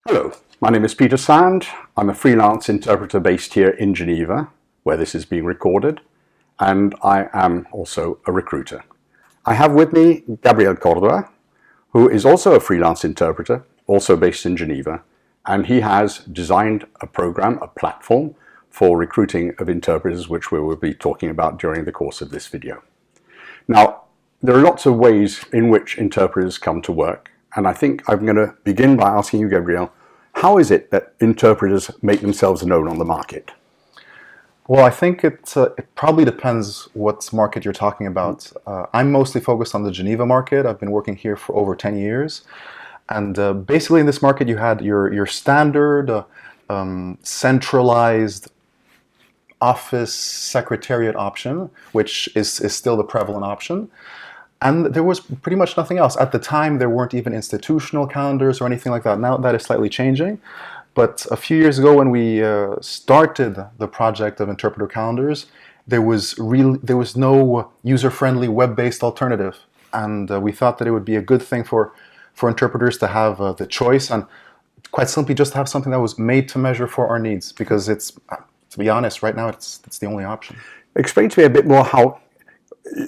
Hello, my name is Peter Sand. I'm a freelance interpreter based here in Geneva, where this is being recorded, and I am also a recruiter. I have with me Gabriel Cordova, who is also a freelance interpreter, also based in Geneva, and he has designed a program, a platform for recruiting of interpreters, which we will be talking about during the course of this video. Now, there are lots of ways in which interpreters come to work, and I think I'm going to begin by asking you, Gabriel, how is it that interpreters make themselves known on the market? Well, I think it probably depends what market you're talking about. I'm mostly focused on the Geneva market. I've been working here for over 10 years. And basically in this market you had your standard centralized office secretariat option, which is still the prevalent option. And there was pretty much nothing else. At the time, there weren't even institutional calendars or anything like that. Now that is slightly changing. But a few years ago when we started the project of interpreter calendars, there was no user-friendly web-based alternative. And we thought that it would be a good thing for interpreters to have the choice and quite simply just have something that was made to measure for our needs, because it's, to be honest, right now it's the only option. Explain to me a bit more how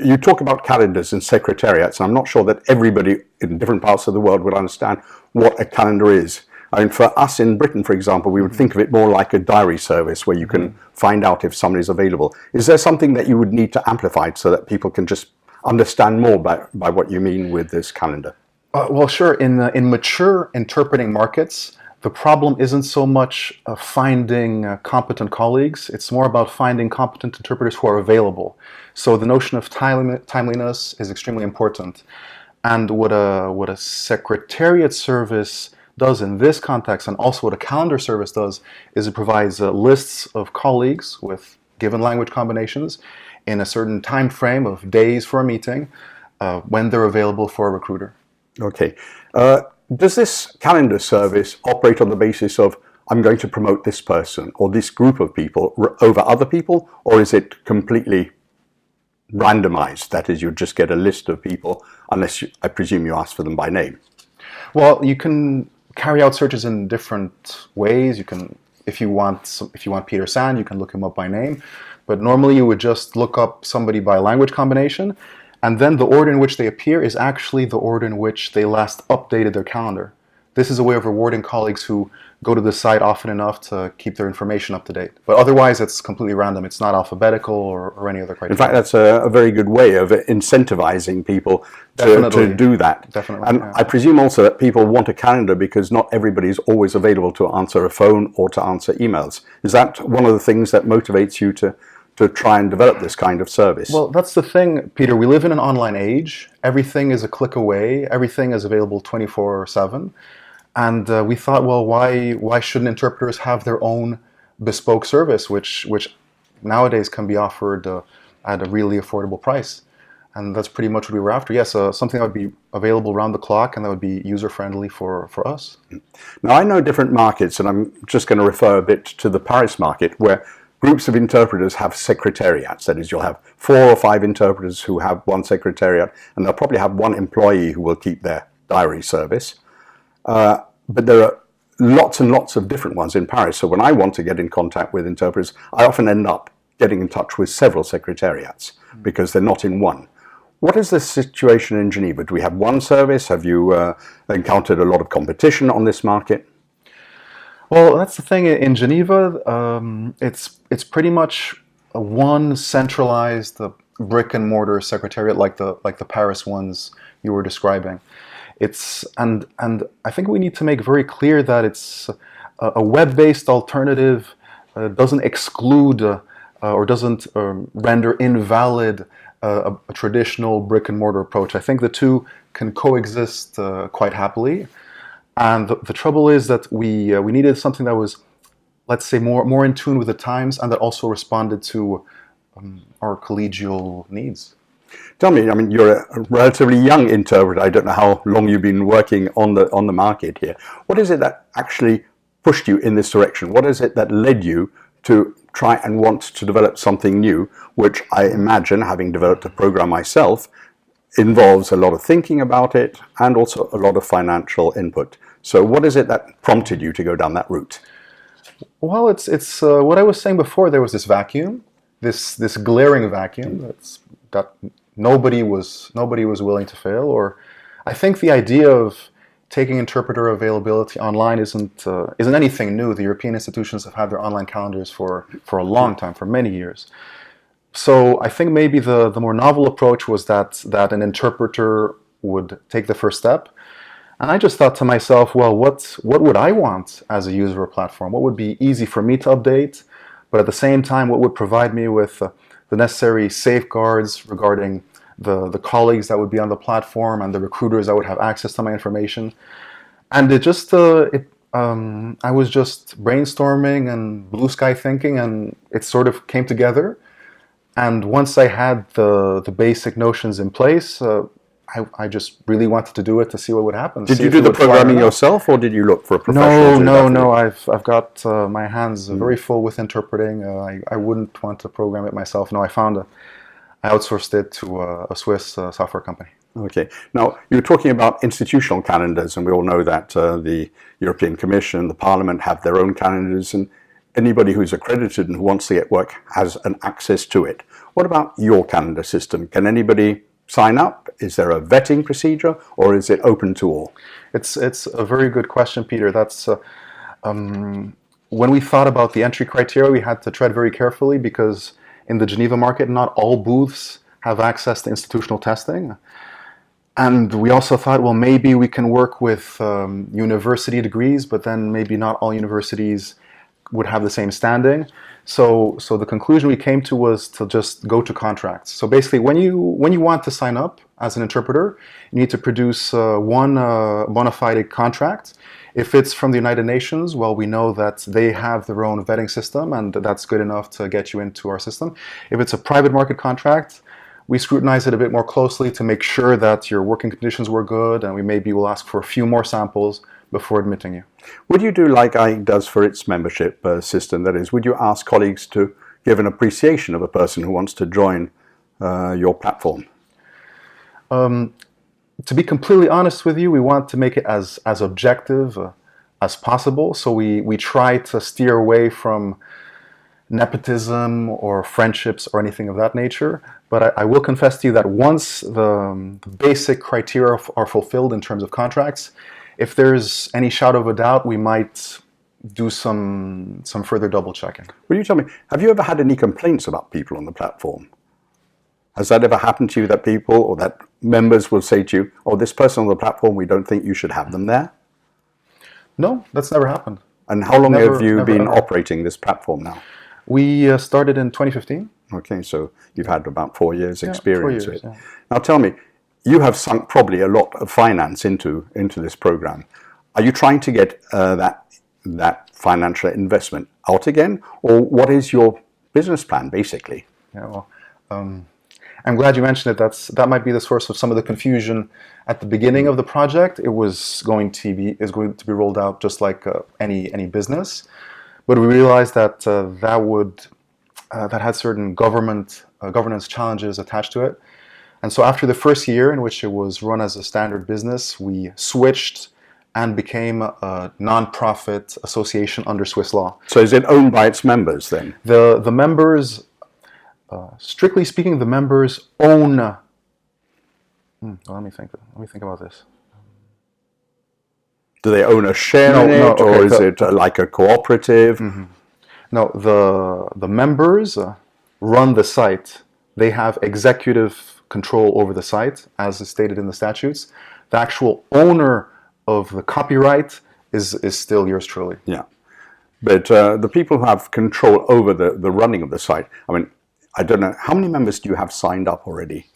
you talk about calendars and secretariats, and I'm not sure that everybody in different parts of the world would understand what a calendar is. I mean, for us in Britain, for example, we would think of it more like a diary service where you can find out if somebody's available. Is there something that you would need to amplify so that people can just understand more by what you mean with this calendar? Well, sure. In mature interpreting markets, the problem isn't so much finding competent colleagues. It's more about finding competent interpreters who are available. So the notion of timeliness is extremely important. And what a secretariat service does in this context, and also what a calendar service does, is it provides lists of colleagues with given language combinations in a certain time frame of days for a meeting when they're available for a recruiter. Okay. Does this calendar service operate on the basis of I'm going to promote this person or this group of people over other people, or is it completely randomized? That is, you just get a list of people, unless I presume you ask for them by name. Well, you can carry out searches in different ways. You can, if you want Peter Sand, you can look him up by name, but normally you would just look up somebody by language combination. And then the order in which they appear is actually the order in which they last updated their calendar. This is a way of rewarding colleagues who go to the site often enough to keep their information up to date. But otherwise, it's completely random. It's not alphabetical or any other criteria. In fact, that's a very good way of incentivizing people to do that. Definitely. And yeah. I presume also that people want a calendar because not everybody is always available to answer a phone or to answer emails. Is that one of the things that motivates you to try and develop this kind of service? Well, that's the thing, Peter. We live in an online age. Everything is a click away. Everything is available 24/7. And we thought, well, why shouldn't interpreters have their own bespoke service, which nowadays can be offered at a really affordable price? And that's pretty much what we were after. Yes, something that would be available around the clock and that would be user-friendly for us. Now, I know different markets, and I'm just going to refer a bit to the Paris market, where groups of interpreters have secretariats. That is, you'll have 4 or 5 interpreters who have one secretariat, and they'll probably have one employee who will keep their diary service. But there are lots and lots of different ones in Paris. So when I want to get in contact with interpreters, I often end up getting in touch with several secretariats because they're not in one. What is the situation in Geneva? Do we have one service? Have you encountered a lot of competition on this market? Well, that's the thing. In Geneva, it's pretty much one centralized brick and mortar secretariat, like the Paris ones you were describing. And I think we need to make very clear that it's a web-based alternative doesn't exclude or doesn't render invalid a traditional brick and mortar approach. I think the two can coexist quite happily. And the trouble is that we needed something that was, let's say, more in tune with the times, and that also responded to our collegial needs. Tell me, I mean, you're a relatively young interpreter. I don't know how long you've been working on the market here. What is it that actually pushed you in this direction? What is it that led you to try and want to develop something new, which I imagine, having developed a program myself, involves a lot of thinking about it and also a lot of financial input. So what is it that prompted you to go down that route? Well, it's what I was saying before. There was this vacuum, this glaring vacuum that nobody was willing to fill. Or I think the idea of taking interpreter availability online isn't anything new. The European institutions have had their online calendars for a long time, for many years. So I think maybe the more novel approach was that an interpreter would take the first step. And I just thought to myself, well, what would I want as a user of a platform? What would be easy for me to update, but at the same time, what would provide me with the necessary safeguards regarding the colleagues that would be on the platform and the recruiters that would have access to my information? And I was just brainstorming and blue sky thinking, and it sort of came together. And once I had the basic notions in place, I just really wanted to do it to see what would happen. Did you do the programming yourself, or did you look for a professional? No. I've got my hands very full with interpreting. I wouldn't want to program it myself. No, I outsourced it to a Swiss software company. Okay. Now, you're talking about institutional calendars, and we all know that the European Commission, the Parliament have their own calendars, and anybody who's accredited and who wants to get work has an access to it. What about your calendar system? Can anybody sign up? Is there a vetting procedure, or is it open to all? It's a very good question, Peter. That's when we thought about the entry criteria, we had to tread very carefully, because in the Geneva market, not all booths have access to institutional testing. And we also thought, well, maybe we can work with university degrees, but then maybe not all universities would have the same standing. So the conclusion we came to was to just go to contracts. So basically, when you want to sign up as an interpreter, you need to produce one bona fide contract. If it's from the United Nations, well, we know that they have their own vetting system, and that's good enough to get you into our system. If it's a private market contract, we scrutinize it a bit more closely to make sure that your working conditions were good, and we maybe will ask for a few more samples before admitting you. Would you do like IE does for its membership system? That is, would you ask colleagues to give an appreciation of a person who wants to join your platform? To be completely honest with you, we want to make it as objective as possible. So we try to steer away from nepotism or friendships or anything of that nature. But I will confess to you that once the basic criteria are fulfilled in terms of contracts, if there's any shadow of a doubt, we might do some further double checking. Will you tell me, have you ever had any complaints about people on the platform? Has that ever happened to you, that people or that members will say to you, oh, this person on the platform, we don't think you should have them there? No, that's never happened. And how long have you been operating this platform now? We started in 2015. Okay, so you've had about 4 years experience with it. Yeah. Now tell me, you have sunk probably a lot of finance into this program. Are you trying to get that financial investment out again, or what is your business plan basically? Yeah, well, I'm glad you mentioned it. That might be the source of some of the confusion at the beginning of the project. It was going to be rolled out just like any business, but we realized that that had certain governance challenges attached to it. And so after the first year in which it was run as a standard business, we switched and became a non-profit association under Swiss law. So is it owned by its members then? The members, strictly speaking, the members own... let me think about this. Do they own a share in it, or is it like a cooperative? Mm-hmm. No, the members run the site. They have executive control over the site, as is stated in the statutes. The actual owner of the copyright is still yours truly. Yeah, but the people who have control over the running of the site, I mean, I don't know, how many members do you have signed up already?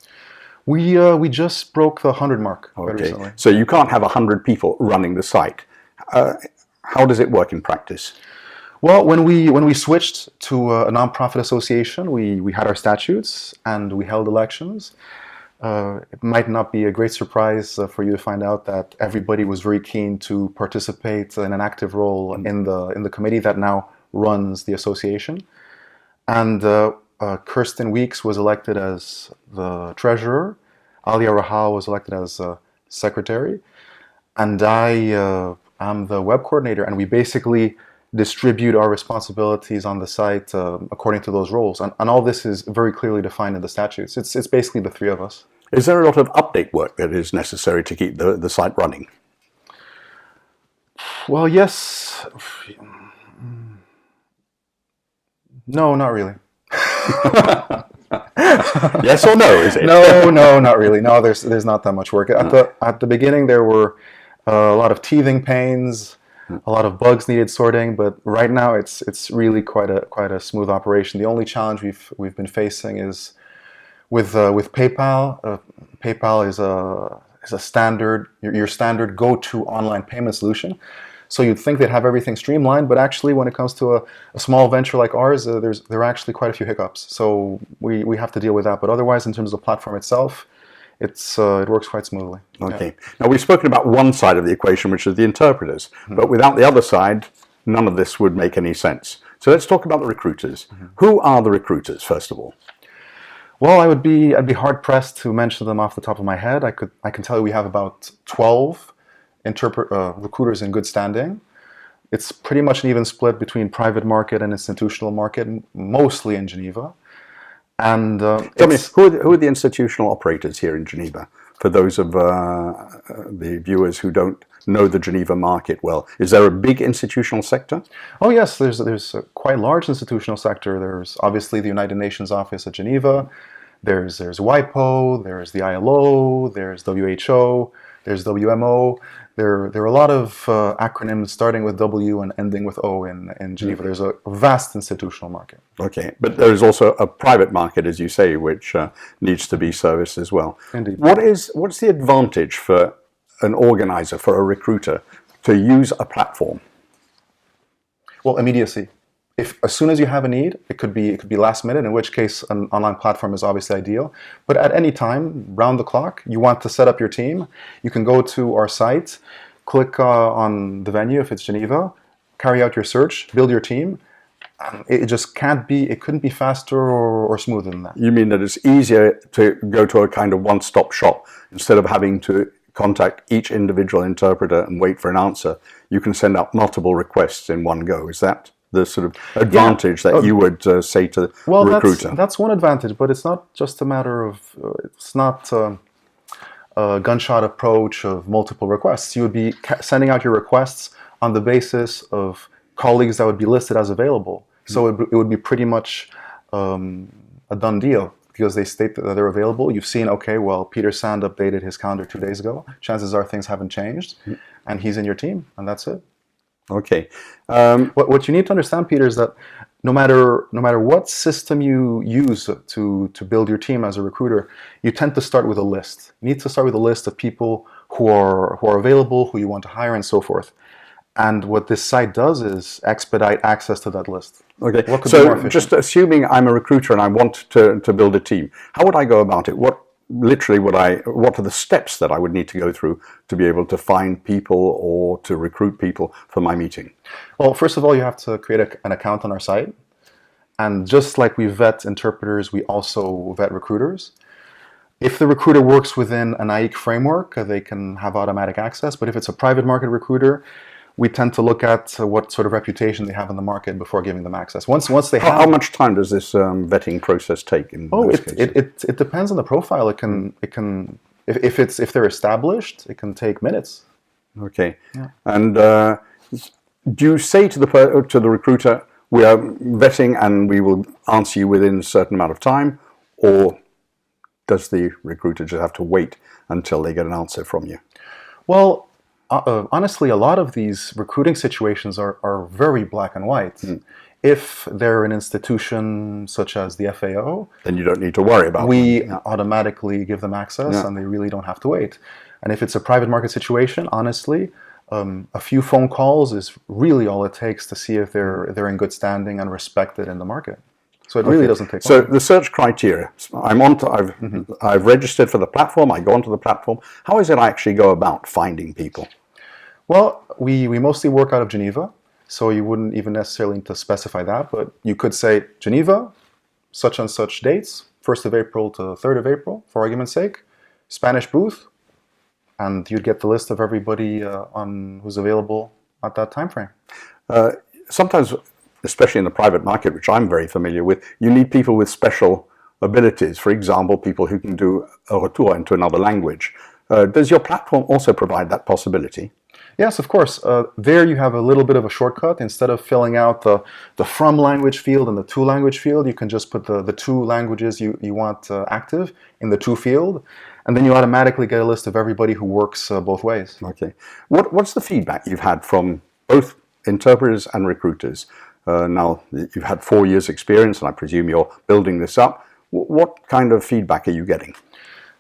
We just broke the 100 mark quite recently. So you can't have 100 people running the site. How does it work in practice? Well, when we switched to a non-profit association, we had our statutes and we held elections. It might not be a great surprise for you to find out that everybody was very keen to participate in an active role in the committee that now runs the association. And Kirsten Weeks was elected as the treasurer. Alia Rahal was elected as secretary. And I I'm the web coordinator, and we basically distribute our responsibilities on the site according to those roles. And all this is very clearly defined in the statutes. It's basically the three of us. Is there a lot of update work that is necessary to keep the site running? Well, yes. No, not really. Yes or no, is it? No, not really. No, there's not that much work. At the beginning, there were a lot of teething pains, a lot of bugs needed sorting, but right now it's really quite a smooth operation. The only challenge we've been facing is with PayPal. PayPal is a standard your standard go-to online payment solution. So you'd think they'd have everything streamlined, but actually, when it comes to a small venture like ours, there are actually quite a few hiccups. So we have to deal with that. But otherwise, in terms of the platform itself, it works quite smoothly. Okay. Yeah. Now, we've spoken about one side of the equation, which is the interpreters. Mm-hmm. But without the other side, none of this would make any sense. So let's talk about the recruiters. Mm-hmm. Who are the recruiters, first of all? Well, I'd be hard pressed to mention them off the top of my head. I can tell you we have about 12 recruiters in good standing. It's pretty much an even split between private market and institutional market, mostly in Geneva. And tell me, who are the institutional operators here in Geneva? For those of the viewers who don't know the Geneva market well, is there a big institutional sector? Oh yes, there's a quite large institutional sector. There's obviously the United Nations office at Geneva. There's WIPO. There's the ILO. There's WHO. There's WMO. There are a lot of acronyms starting with W and ending with O in Geneva. There's a vast institutional market. Okay, but there's also a private market, as you say, which needs to be serviced as well. Indeed. What's the advantage for an organizer, for a recruiter, to use a platform? Well, immediacy. As soon as you have a need, it could be last minute, in which case an online platform is obviously ideal. But at any time, round the clock, you want to set up your team, you can go to our site, click on the venue if it's Geneva, carry out your search, build your team. It just couldn't be faster or smoother than that. You mean that it's easier to go to a kind of one-stop shop instead of having to contact each individual interpreter and wait for an answer? You can send out multiple requests in one go. Is that the sort of advantage that you would say to the recruiter? That's one advantage, but it's not just a matter of, it's not a gunshot approach of multiple requests. You would be sending out your requests on the basis of colleagues that would be listed as available. So it would be pretty much a done deal because they state that they're available. You've seen, okay, well, Peter Sand updated his calendar 2 days ago. Chances are things haven't changed, and he's in your team, and that's it. Okay. What you need to understand, Peter, is that no matter what system you use to build your team as a recruiter, you tend to start with a list. You need to start with a list of people who are available, who you want to hire, and so forth. And what this site does is expedite access to that list. Okay. So just assuming I'm a recruiter and I want to build a team, how would I go about it? What are the steps that I would need to go through to be able to find people or to recruit people for my meeting? Well, first of all, you have to create an account on our site. And just like we vet interpreters, we also vet recruiters. If the recruiter works within an AIC framework, they can have automatic access. But if it's a private market recruiter, we tend to look at what sort of reputation they have in the market before giving them access. Once they have, how much time does this vetting process take in those cases? It depends on the profile. It can if they're established, it can take minutes. Okay. Yeah. And do you say to the recruiter, we are vetting and we will answer you within a certain amount of time, or does the recruiter just have to wait until they get an answer from you? Well, honestly, a lot of these recruiting situations are very black and white. If they're an institution such as the FAO, then you don't need to worry about we automatically give them access and they really don't have to wait. And if it's a private market situation, honestly, a few phone calls is really all it takes to see if they're in good standing and respected in the market. So it really doesn't take long. So the search criteria, I've registered for the platform, I go onto the platform. How is it I actually go about finding people? Well, we mostly work out of Geneva, so you wouldn't even necessarily need to specify that, but you could say Geneva, such and such dates, 1st of April to 3rd of April, for argument's sake, Spanish booth, and you'd get the list of everybody on who's available at that time frame. Sometimes, especially in the private market, which I'm very familiar with, you need people with special abilities. For example, people who can do a retour into another language. Does your platform also provide that possibility? Yes, of course. There you have a little bit of a shortcut. Instead of filling out the from language field and the to language field, you can just put the two languages you want active in the to field, and then you automatically get a list of everybody who works both ways. Okay. What's the feedback you've had from both interpreters and recruiters? Now, you've had 4 years experience, and I presume you're building this up. What kind of feedback are you getting?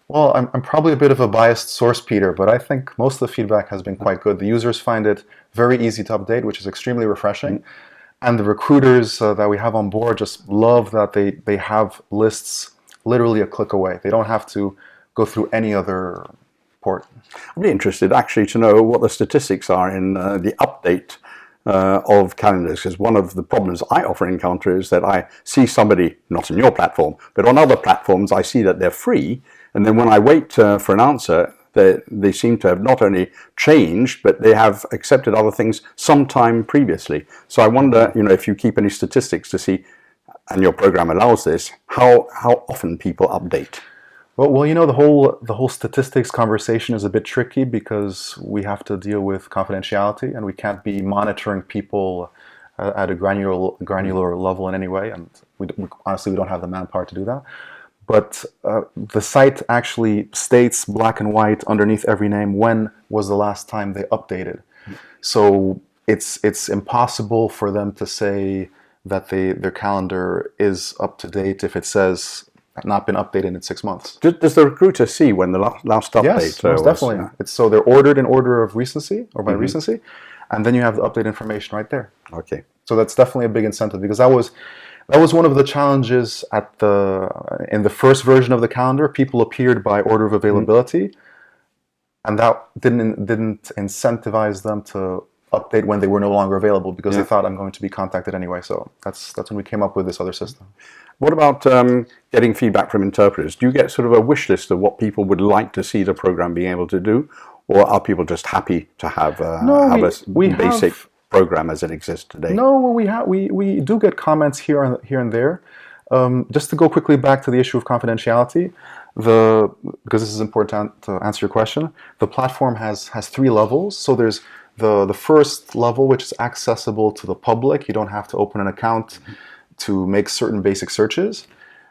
Well, I'm probably a bit of a biased source, Peter, but I think most of the feedback has been quite good. The users find it very easy to update, which is extremely refreshing. And the recruiters that we have on board just love that they have lists literally a click away. They don't have to go through any other port. I'd be interested actually to know what the statistics are in the update of calendars, because one of the problems I often encounter is that I see somebody, not on your platform, but on other platforms, I see that they're free, and then when I wait for an answer, they seem to have not only changed, but they have accepted other things sometime previously. So I wonder, if you keep any statistics to see, and your program allows this, how often people update. Well, the whole statistics conversation is a bit tricky because we have to deal with confidentiality, and we can't be monitoring people at a granular level in any way. And honestly, we don't have the manpower to do that. But the site actually states black and white underneath every name when was the last time they updated. So it's impossible for them to say that their calendar is up to date if it says not been updated in 6 months. Does the recruiter see when the last update Yes, most definitely. So they're ordered in order of recency or by recency, and then you have the update information right there. Okay. So that's definitely a big incentive, because that was one of the challenges in the first version of the calendar. People appeared by order of availability, and that didn't incentivize them to update when they were no longer available, because they thought I'm going to be contacted anyway. So that's when we came up with this other system. What about getting feedback from interpreters? Do you get sort of a wish list of what people would like to see the program being able to do, or are people just happy to have a basic program as it exists today? No, we do get comments here and there. Just to go quickly back to the issue of confidentiality, because this is important to answer your question, the platform has 3 levels. So there's the first level, which is accessible to the public. You don't have to open an account to make certain basic searches.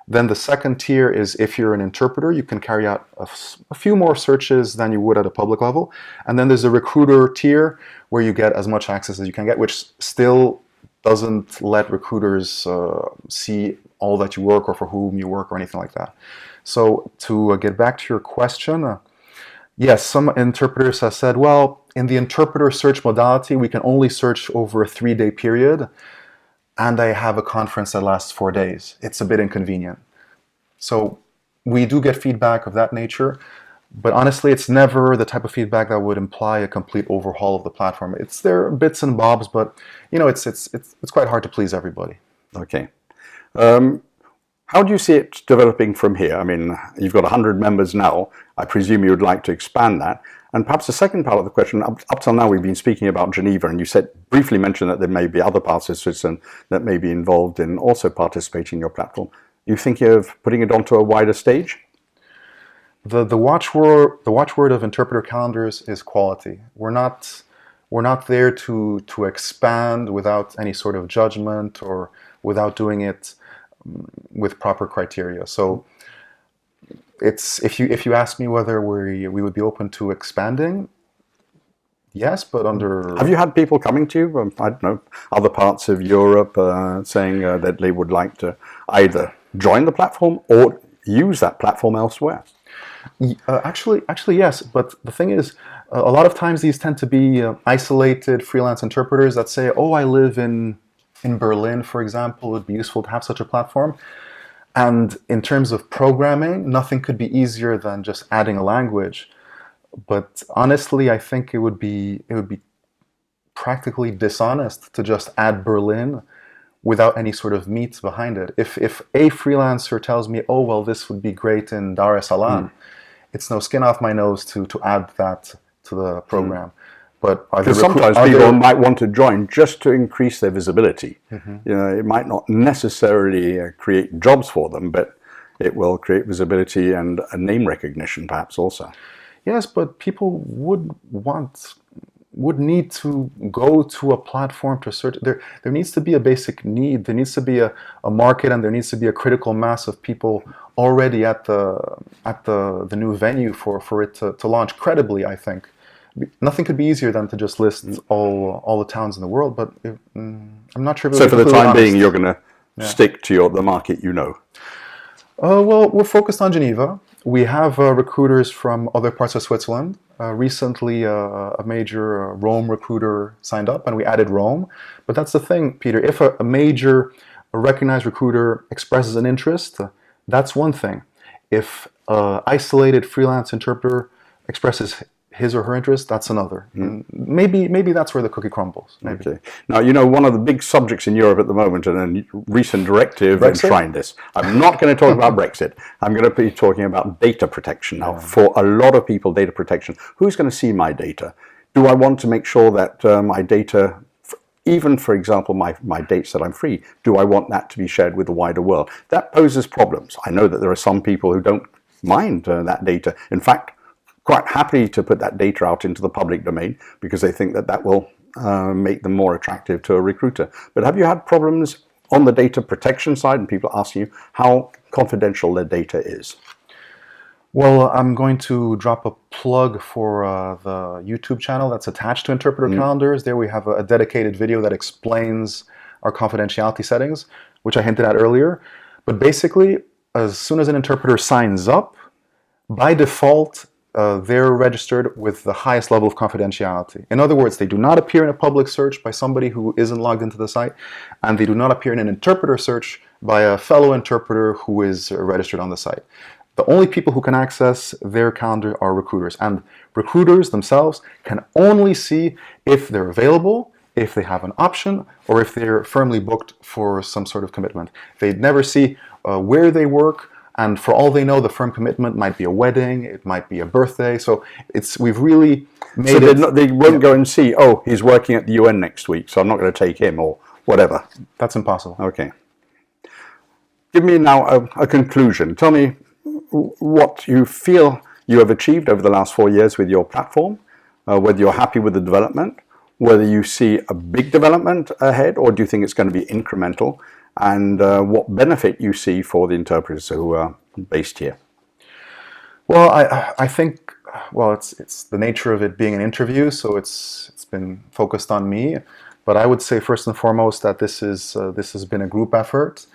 Then the second tier is, if you're an interpreter, you can carry out a few more searches than you would at a public level. And then there's a recruiter tier where you get as much access as you can get, which still doesn't let recruiters see all that you work or for whom you work or anything like that. So to get back to your question, yes, some interpreters have said, well, in the interpreter search modality, we can only search over a 3-day period, and I have a conference that lasts 4 days. It's a bit inconvenient. So we do get feedback of that nature, but honestly, it's never the type of feedback that would imply a complete overhaul of the platform. It's there bits and bobs, but it's quite hard to please everybody. Okay. How do you see it developing from here? I mean, you've got 100 members now. I presume you would like to expand that. And perhaps the second part of the question, up till now we've been speaking about Geneva, and you briefly mentioned that there may be other parts of Switzerland that may be involved in also participating in your platform. You think of putting it onto a wider stage? The watchword of interpreter calendars is quality. We're not there to expand without any sort of judgment or without doing it with proper criteria. So it's if you ask me whether we would be open to expanding, yes, but under... Have you had people coming to you from, I don't know, other parts of Europe saying that they would like to either join the platform or use that platform elsewhere? Actually, yes. But the thing is, a lot of times these tend to be isolated freelance interpreters that say, oh, I live in Berlin, for example. It would be useful to have such a platform. And in terms of programming, nothing could be easier than just adding a language. But honestly, I think it would be practically dishonest to just add Berlin without any sort of meat behind it. If a freelancer tells me, oh, well, this would be great in Dar es Salaam, it's no skin off my nose to add that to the program. But are there Because sometimes people might want to join just to increase their visibility. You know, it might not necessarily create jobs for them, but it will create visibility and a name recognition perhaps also. Yes, but people would need to go to a platform to search. There needs to be a basic need. There needs to be a market, and there needs to be a critical mass of people already at the new venue for it to launch credibly, I think. Nothing could be easier than to just list all the towns in the world, but I'm not sure. So for the time being, you're going to stick to the market you know. Well, we're focused on Geneva. We have recruiters from other parts of Switzerland. Recently, a major Rome recruiter signed up, and we added Rome. But that's the thing, Peter. If a major, recognized recruiter expresses an interest, that's one thing. If an isolated freelance interpreter expresses his or her interest, that's another. Maybe that's where the cookie crumbles. Maybe. Okay. Now, you know, one of the big subjects in Europe at the moment, and a recent directive enshrined this. I'm not going to talk about Brexit. I'm going to be talking about data protection. Now, for a lot of people, data protection. Who's going to see my data? Do I want to make sure that my data, even, for example, my dates that I'm free, do I want that to be shared with the wider world? That poses problems. I know that there are some people who don't mind that data. In fact, quite happy to put that data out into the public domain because they think that that will make them more attractive to a recruiter. But have you had problems on the data protection side and people asking you how confidential their data is? Well, I'm going to drop a plug for the YouTube channel that's attached to Interpreter Calendars. There we have a dedicated video that explains our confidentiality settings, which I hinted at earlier. But basically, as soon as an interpreter signs up, by default, they're registered with the highest level of confidentiality. In other words, they do not appear in a public search by somebody who isn't logged into the site, and they do not appear in an interpreter search by a fellow interpreter who is registered on the site. The only people who can access their calendar are recruiters, and recruiters themselves can only see if they're available, if they have an option, or if they're firmly booked for some sort of commitment. They'd never see where they work. And for all they know, the firm commitment might be a wedding, it might be a birthday. So we've really made they won't go and see, oh, he's working at the UN next week, so I'm not going to take him or whatever. That's impossible. Okay. Give me now a conclusion. Tell me what you feel you have achieved over the last 4 years with your platform, whether you're happy with the development, whether you see a big development ahead, or do you think it's going to be incremental? And what benefit you see for the interpreters who are based here? Well, I think, well, it's the nature of it being an interview, so it's been focused on me. But I would say first and foremost that this has been a group effort.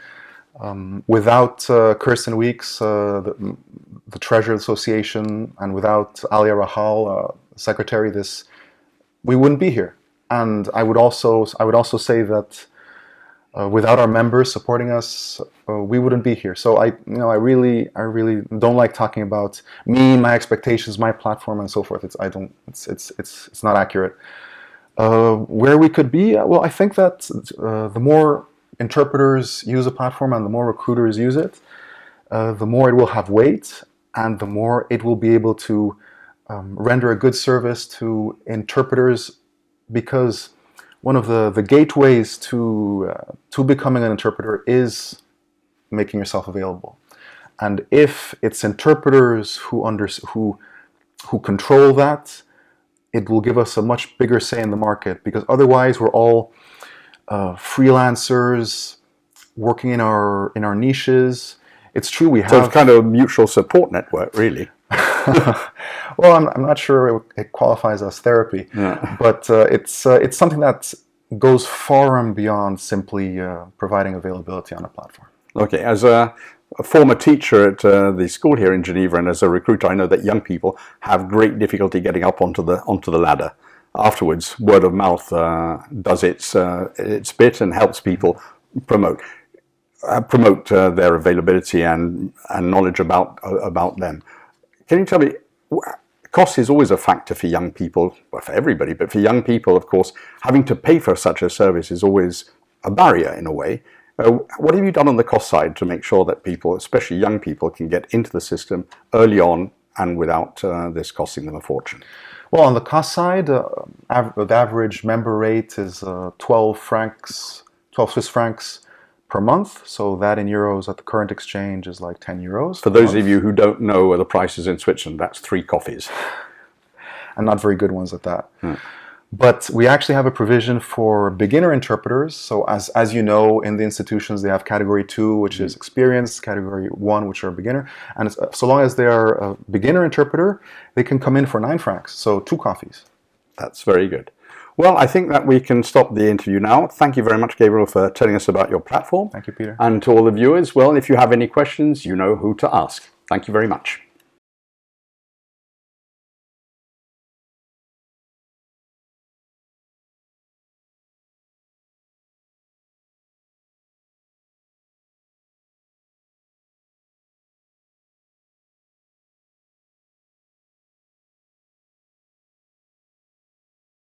Without Kirsten Weeks, the Treasurer Association, and without Alia Rahal, Secretary, we wouldn't be here. And I would also say that. Without our members supporting us, we wouldn't be here. So I really don't like talking about me, my expectations, my platform, and so forth. It's not accurate. Where we could be, well, I think that the more interpreters use a platform and the more recruiters use it, the more it will have weight, and the more it will be able to render a good service to interpreters, because one of the gateways to becoming an interpreter is making yourself available. And if it's interpreters who control that, it will give us a much bigger say in the market, because otherwise we're all freelancers working in our niches. It's true we have... So it's kind of a mutual support network, really. Well, I'm not sure it qualifies as therapy, but it's something that goes far and beyond simply providing availability on a platform. Okay, as a former teacher at the school here in Geneva, and as a recruiter, I know that young people have great difficulty getting up onto the ladder. Afterwards, word of mouth does its bit and helps people promote their availability and knowledge about them. Can you tell me, cost is always a factor for young people, well, for everybody, but for young people, of course, having to pay for such a service is always a barrier in a way. What have you done on the cost side to make sure that people, especially young people, can get into the system early on Mm-hmm. and without this costing them a fortune? Well, on the cost side, the average member rate is 12 Swiss francs per month. So that in euros at the current exchange is like 10 euros. For those of you who don't know the prices in Switzerland, that's 3 coffees. And not very good ones at that. But we actually have a provision for beginner interpreters. So as you know, in the institutions, they have category 2, which is experienced, category 1, which are beginner. And so long as they are a beginner interpreter, they can come in for 9 francs, so 2 coffees. That's very good. Well, I think that we can stop the interview now. Thank you very much, Gabriel, for telling us about your platform. Thank you, Peter. And to all the viewers, well, if you have any questions, you know who to ask. Thank you very much.